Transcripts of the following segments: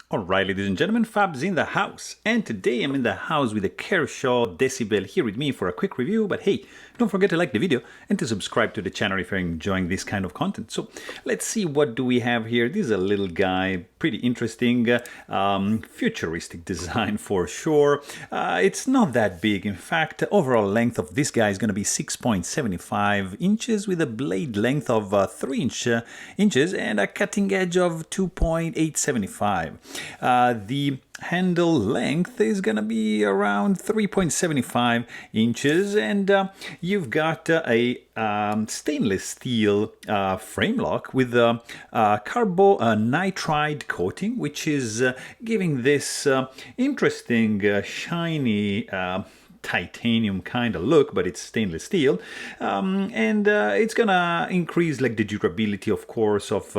Alright, ladies and gentlemen, Fab's in the house, and today I'm in the house with the Kershaw Decibel here with me for a quick review. But hey, don't forget to like the video and to subscribe to the channel if you're enjoying this kind of content. So let's see, what do we have here. This is a little guy, pretty interesting, futuristic design for sure. It's not that big. In fact, overall length of this guy is going to be 6.75 inches with a blade length of 3 inches and a cutting edge of 2.875. The handle length is going to be around 3.75 inches, and you've got a stainless steel frame lock with a carbonitride coating, which is giving this interesting shiny titanium kind of look, but it's stainless steel, and it's gonna increase like the durability, of course, of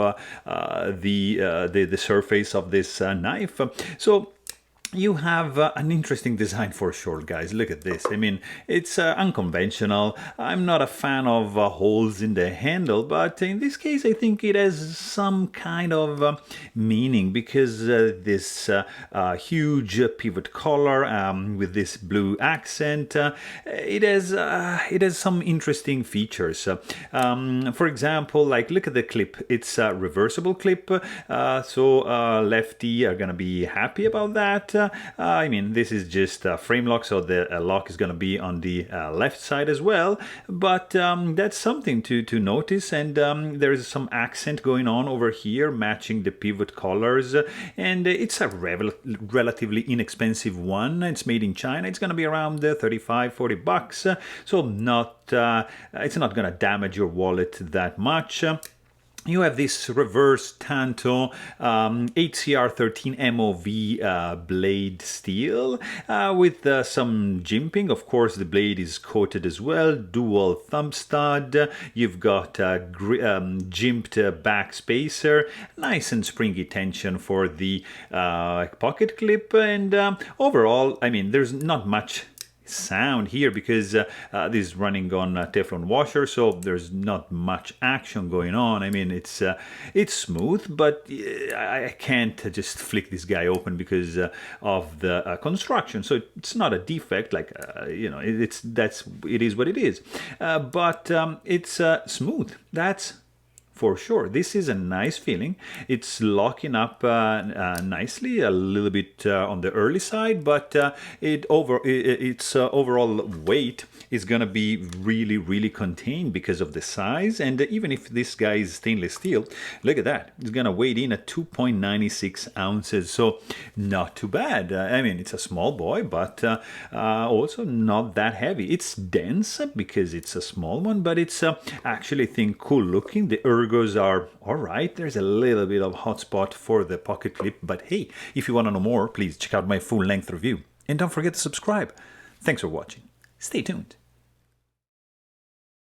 the surface of this knife. So you have an interesting design for sure, guys. Look at this. I mean, it's unconventional. I'm not a fan of holes in the handle, but in this case I think it has some kind of meaning, because this huge pivot collar with this blue accent, it has some interesting features. For example, like, look at the clip. It's a reversible clip, so lefty are gonna be happy about that. I mean, this is just a frame lock, so the lock is going to be on the left side as well, but that's something to notice. And there is some accent going on over here matching the pivot collars, and it's a relatively inexpensive one. It's made in China. It's going to be around 35-40 bucks, so it's not going to damage your wallet that much. You have this reverse Tanto HCR13 MOV blade steel with some jimping. Of course, the blade is coated as well. Dual thumb stud. You've got jimped back spacer. Nice and springy tension for the pocket clip. And overall, I mean, there's not much sound here because this is running on a Teflon washer, so there's not much action going on. I mean, it's smooth, but I can't just flick this guy open because of the construction. So it's not a defect, like you know, it is what it is. But it's smooth. That's for sure. This is a nice feeling. It's locking up nicely, a little bit on the early side, but its overall weight is going to be really contained because of the size. And even if this guy is stainless steel, look at that. It's going to weigh in at 2.96 ounces, so not too bad. I mean, it's a small boy, but also not that heavy. It's dense because it's a small one, but it's actually, I think, cool looking. The ergos are all right. There's a little bit of hot spot for the pocket clip, but hey, if you want to know more, please check out my full-length review. And don't forget to subscribe. Thanks for watching. Stay tuned.